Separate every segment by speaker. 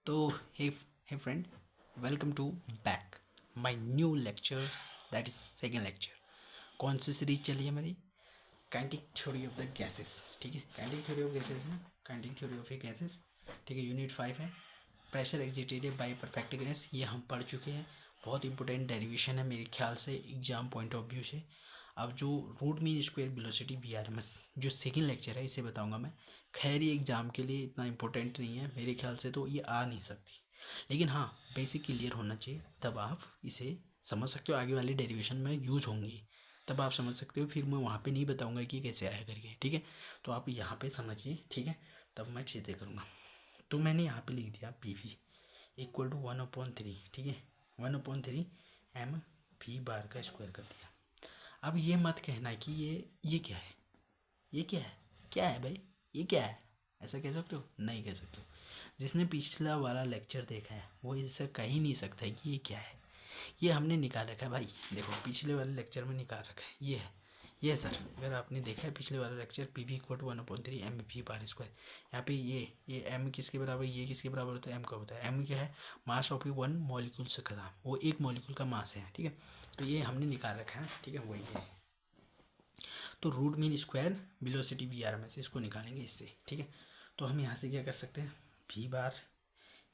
Speaker 1: तो hey friend, welcome to back my new lectures, that is second lecture. कौन सी series चली है हमारी? Kinetic theory of the gases. ठीक है, काइनेटिक थ्योरी ऑफ गैसेस है, kinetic theory of A gases. ठीक है, यूनिट 5 है, प्रेशर एक्जिटेटेड बाय परफेक्ट गैस. ये हम पढ़ चुके हैं. बहुत इंपॉर्टेंट डेरिवेशन है मेरे ख्याल से एग्जाम पॉइंट ऑफ व्यू से. अब जो root mean square velocity VRMS जो सेकेंड लेक्चर है इसे बताऊंगा मैं. खैर ये एग्ज़ाम के लिए इतना इंपॉर्टेंट नहीं है मेरे ख्याल से, तो ये आ नहीं सकती. लेकिन हाँ, बेसिक क्लियर होना चाहिए, तब आप इसे समझ सकते हो. आगे वाली डेरिवेशन में यूज होंगी तब आप समझ सकते हो. फिर मैं वहाँ पे नहीं बताऊंगा कि कैसे आया करके. ठीक है, तो आप यहाँ पे समझिए. ठीक है, तब मैं चीज़ें करूँगा. तो मैंने यहाँ पे लिख दिया PV इक्वल टू 1/3. ठीक है, 1/3 mv बार का स्क्वायर कर दिया. अब ये मत कहना कि ये क्या है, ये क्या है, क्या है भाई, ये क्या है, ऐसा कह सकते हो? नहीं कह सकते हो. जिसने पिछला वाला लेक्चर देखा है वो इसे कह ही नहीं सकता है कि ये क्या है. ये हमने निकाल रखा है भाई, देखो पिछले वाले लेक्चर में निकाल रखा है. ये है, ये सर अगर आपने देखा है पिछले वाला lecture PV equal to 1/3 mv bar square. यहाँ पे ये m किसके बराबर, ये किसके बराबर होता है? m का होता है. m क्या है? मास ऑफ वन मॉलिक्यूल से खत्म, वो एक मॉलिक्यूल का मास है. ठीक है, तो ये हमने निकाल रखा है. ठीक है, वही है. तो root mean square velocity VRMS इसको निकालेंगे इससे. ठीक है, तो हम यहाँ से क्या कर सकते हैं? वी बार,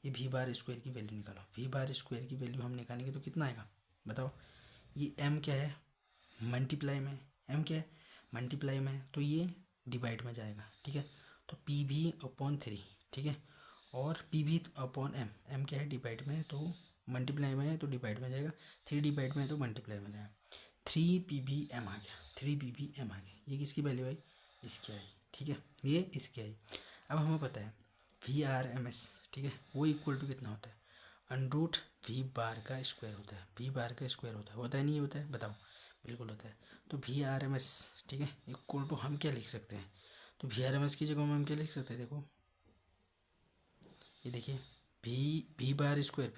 Speaker 1: ये वी बार स्क्वायर की वैल्यू निकालो. वी बार स्क्वायर की वैल्यू हम निकालेंगे तो कितना आएगा बताओ? ये m क्या है? मल्टीप्लाई में. m क्या है? मल्टीप्लाई में, तो ये डिवाइड में जाएगा. ठीक है, तो PV/3. ठीक है, और PV/m, m क्या है? डिवाइड में, तो मल्टीप्लाई में है तो डिवाइड में जाएगा. 3 डिवाइड में है तो मल्टीप्लाई में जाएगा. 3 PVm आ गया, 3 PVm आ गया. ये किसकी वैल्यू आई? इसकी आई. ठीक है, ये इसकी आई. अब हमें पता है VRMS. ठीक है, वो इक्वल टू कितना होता है? अंडरूट V बार का स्क्वायर होता है. V बार का स्क्वायर होता है नहीं होता है? बताओ. बिल्कुल होता है. तो VRMS, ठीक है, इक्वल टू हम क्या लिख सकते हैं? तो VRMS की जगह में हम क्या लिख सकते हैं? देखो ये देखिए, वी बार स्क्वायर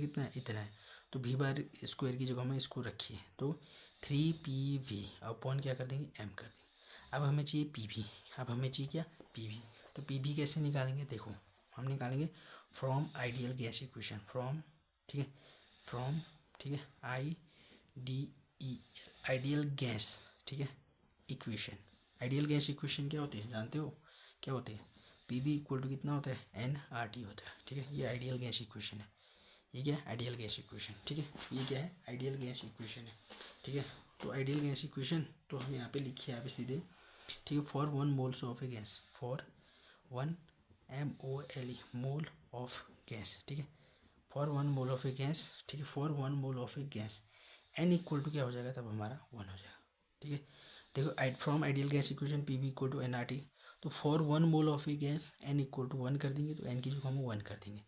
Speaker 1: कितना है? इतना है. तो वी बार स्क्वायर की जगह में इसको रखिए, तो 3 PV/, क्या कर देंगे? m कर देंगे. अब हमें चाहिए PV. अब हमें चाहिए क्या? PV. तो PV कैसे निकालेंगे? देखो हम निकालेंगे from ideal gas equation. From, ठीक है, फ्रॉम, ठीक है, आइडियल गैस, ठीक है, इक्वेशन. आइडियल गैस इक्वेशन क्या होती है जानते हो? क्या होती है? PV इक्वल टू कितना होता है? nRT होता है. ठीक है, ये आइडियल गैस इक्वेशन है. ये क्या है? Ideal gas equation. ठीक है, ये क्या है? आइडियल गैस इक्वेशन है. ठीक है, तो आइडियल गैस इक्वेशन तो हम यहाँ पे लिखिए यहाँ पे सीधे. ठीक है, for 1 moles of a gas, for 1 MOLE mole of gas. ठीक है, for 1 mole of a gas. ठीक है, for 1 mole of a gas n equal to क्या हो जाएगा? तब हमारा 1 हो जाएगा. ठीक है, देखो from ideal gas equation PV equal to nRT. तो for 1 mole of a gas n equal to 1 कर देंगे, तो n की जगह हम 1 कर देंगे,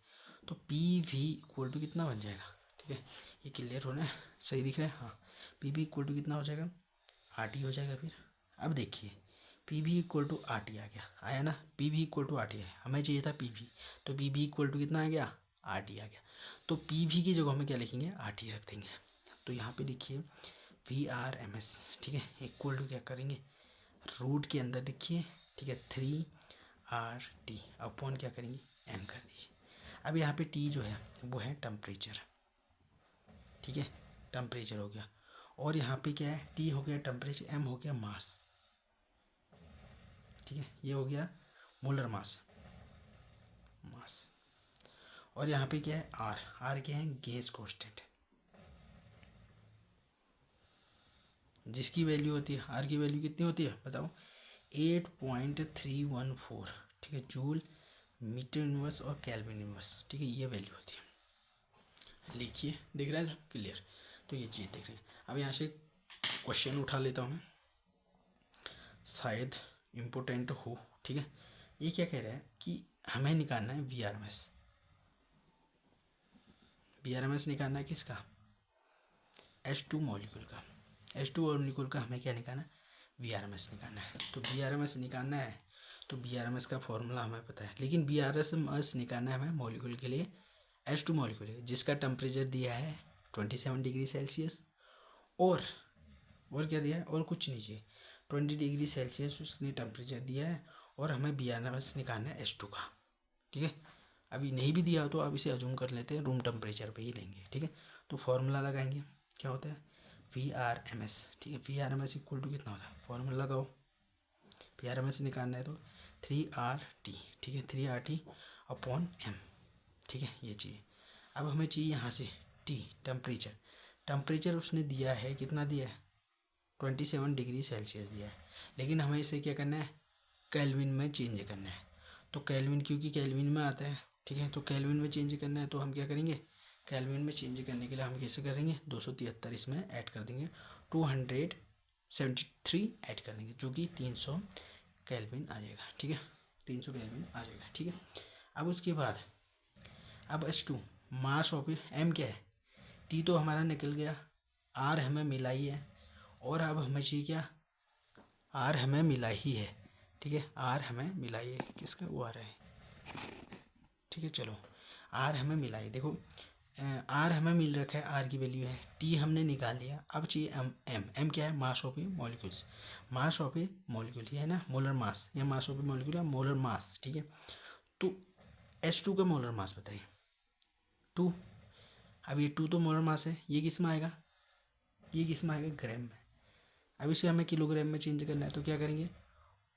Speaker 1: तो PV इक्वल टू कितना बन जाएगा? ठीक है, ये क्लियर होना है? सही दिख रहा है? हाँ, PV इक्वल टू कितना हो जाएगा? RT हो जाएगा. फिर अब देखिए PV इक्वल टू RT आ गया, आया ना? PV इक्वल टू RT है, हमें चाहिए था PV, तो PV इक्वल टू कितना आ गया? RT आ गया. तो PV की जगह में क्या लिखेंगे? RT रख देंगे. तो यहाँ पे देखिए VRMS, ठीक है, इक्वल टू क्या करेंगे? रूट के अंदर लिखिए. ठीक है, 3RT/, क्या करेंगे? m कर दीजिए. अब यहाँ पे T जो है वो है टेम्परेचर. ठीक है, टेम्परेचर हो गया. और यहाँ पे क्या है? T हो गया टेम्परेचर, m हो गया मास. ठीक है, ये हो गया मोलर मास. और यहाँ पे क्या है? R क्या है? गैस कांस्टेंट, जिसकी वैल्यू होती है, R की वैल्यू कितनी होती है बताओ? 8.314. ठीक है, जूल मीटर इनवर्स और केल्विन इनवर्स. ठीक है, ये वैल्यू होती है. लिखिए, दिख रहा है सब क्लियर? तो ये चीज़ देख रहे हैं. अब यहाँ से क्वेश्चन उठा लेता हूँ, शायद इम्पोर्टेंट हो. ठीक है, ये क्या कह रहा है कि हमें निकालना है VRMS. VRMS निकालना है किसका? H2 मॉलिक्यूल का. H2 मॉलिक्यूल का हमें क्या निकालना है? VRMS निकालना है. तो VRMS निकालना है, तो VRMS का फॉर्मूला हमें पता है, लेकिन VRMS निकालना है हमें मॉलिक्यूल के लिए, H2 मॉलिक्यूल है जिसका टेम्परेचर दिया है 27 डिग्री सेल्सियस. और क्या दिया है? और कुछ नहीं चाहिए, 20 डिग्री सेल्सियस उसने टेम्परेचर दिया है. और हमें VRMS निकालना है H2 का. ठीक है, अभी नहीं भी दिया हो तो आप इसे अजूम कर लेते हैं, रूम टेम्परेचर पे ही लेंगे, ठीक है। तो फॉर्मूला लगाएंगे, क्या होता है VRMS, ठीक है। VRMS इक्वल टू कितना होता है, फॉर्मूला लगाओ, VRMS निकालना है तो 3RT, ठीक है, 3RT अपॉन M, ठीक है, ये चाहिए। अब हमें चाहिए यहाँ से T टेम्परेचर, टेम्परेचर उसने दिया है, कितना दिया है 27 डिग्री सेल्सियस दिया है, लेकिन हमें इसे क्या करना है केल्विन में चेंज करना है। तो केल्विन क्योंकि केल्विन में आता है, ठीक है, तो केल्विन में चेंज करना है तो हम क्या करेंगे, केल्विन में चेंज करने के लिए हम कैसे करेंगे 273 इसमें ऐड कर देंगे, 273 ऐड कर देंगे, जो कि 300 केल्विन आ जाएगा, ठीक है, 300 केल्विन आ जाएगा, ठीक है। अब उसके बाद अब H2 मास ऑफ M क्या है, T तो हमारा निकल गया, R हमें मिला ही है, और अब हमें चाहिए क्या, R हमें मिला ही है, ठीक है, R हमें मिला ही है, किसका वो आ रहा है, ठीक है, चलो R हमें मिला है, देखो R हमें मिल रखा है, R की वैल्यू है, T हमने निकाल लिया, अब चाहिए M क्या है mass of A molecules, mass of A molecule ये है ना, मोलर मास, या मास ऑफ ए मॉलिक्यूल या मोलर मास, ठीक है। तो H2 का मोलर मास बताइए 2, अब ये 2 तो मोलर मास है, ये किस में आएगा, ये किस में आएगा ग्राम में। अब इसे हमें किलोग्राम में चेंज करना है, तो क्या करेंगे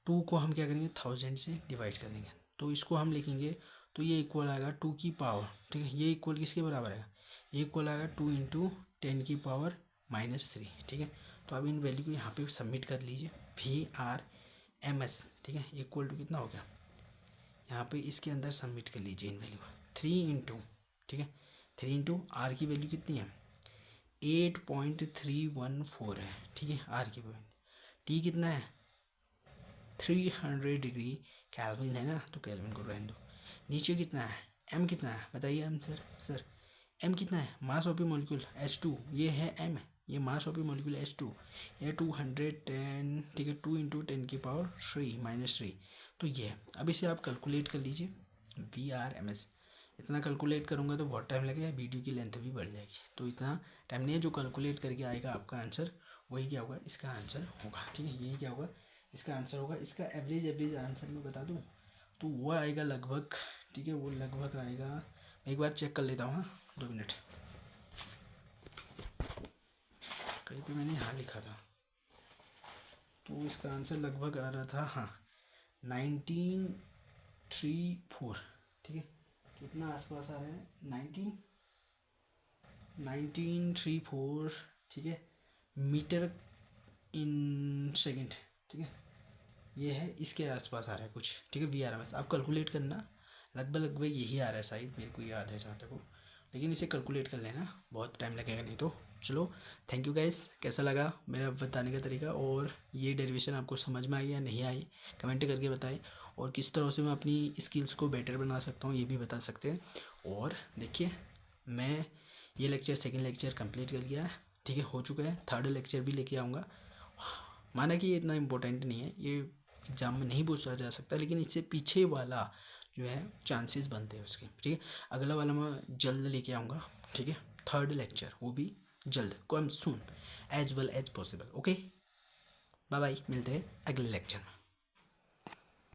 Speaker 1: 2 को हम क्या करेंगे 1000 से डिवाइड कर देंगे, तो इसको हम लिखेंगे, तो ये इक्वल आएगा 2 की पावर, ठीक है, ये इक्वल किसके बराबर आएगा, ये इक्वल आएगा 2 इंटू 10 की पावर -3, ठीक है। तो अब इन वैल्यू को यहाँ पे सबमिट कर लीजिए, VRMS, ठीक है, इक्वल टू कितना हो गया, यहाँ पे इसके अंदर सबमिट कर लीजिए इन वैल्यू को, 3 इंटू, ठीक है, 3 इंटू R की वैल्यू कितनी है 8.314 है, ठीक है, R की वैल्यू, T कितना है 300 डिग्री कैल्विन है ना, तो कैल्विन को रहने दो। नीचे कितना है M कितना है बताइए आंसर सर, M कितना है mass of A molecule H2, ये है M, ये mass of A molecule H2, ये 210, ठीक है, 2 इंटू 10 की पावर 3 तो ये है। अब इसे आप कैलकुलेट कर लीजिए VRMS, इतना कैलकुलेट करूँगा तो बहुत टाइम लगेगा, वीडियो की लेंथ भी बढ़ जाएगी, तो इतना टाइम नहीं है, जो कैलकुलेट करके आएगा आपका आंसर वही क्या होगा इसका आंसर होगा, ठीक है, यही क्या होगा इसका आंसर होगा। इसका एवरेज आंसर मैं बता दूं तो वो आएगा लगभग, ठीक है, वो लगभग आएगा, एक बार चेक कर लेता हूँ, 2 मिनट, कहीं पे मैंने यहाँ लिखा था, तो इसका आंसर लगभग आ रहा था, हाँ 1934, ठीक है, कितना आसपास आ रहा है 1934, ठीक है, मीटर इन सेकेंड, ठीक है, ये है इसके आसपास आ रहा है कुछ, ठीक है, VRMS आप कैलकुलेट करना, लगभग यही आ रहा है शायद, मेरे को याद है जहाँ तक हो, लेकिन इसे कैलकुलेट कर लेना, बहुत टाइम लगेगा नहीं तो। चलो थैंक यू गाइस, कैसा लगा मेरा बताने का तरीका, और ये डेरिवेशन आपको समझ में आई या नहीं आई कमेंट करके बताएं, और किस तरह से मैं अपनी स्किल्स को बेटर बना सकता हूँ ये भी बता सकते हैं। और देखिए मैं ये लेक्चर सेकेंड लेक्चर कंप्लीट कर लिया है, ठीक है, हो चुका है, थर्ड लेक्चर भी लेके आऊँगा। माना कि ये इतना इम्पोर्टेंट नहीं है, ये एग्ज़ाम में नहीं पूछा जा सकता, लेकिन इससे पीछे वाला जो है चांसेस बनते हैं उसके, ठीक है। अगला वाला मैं जल्द लेके आऊँगा, ठीक है, थर्ड लेक्चर वो भी जल्द, come soon as well as possible. Okay bye bye, मिलते हैं अगले लेक्चर में।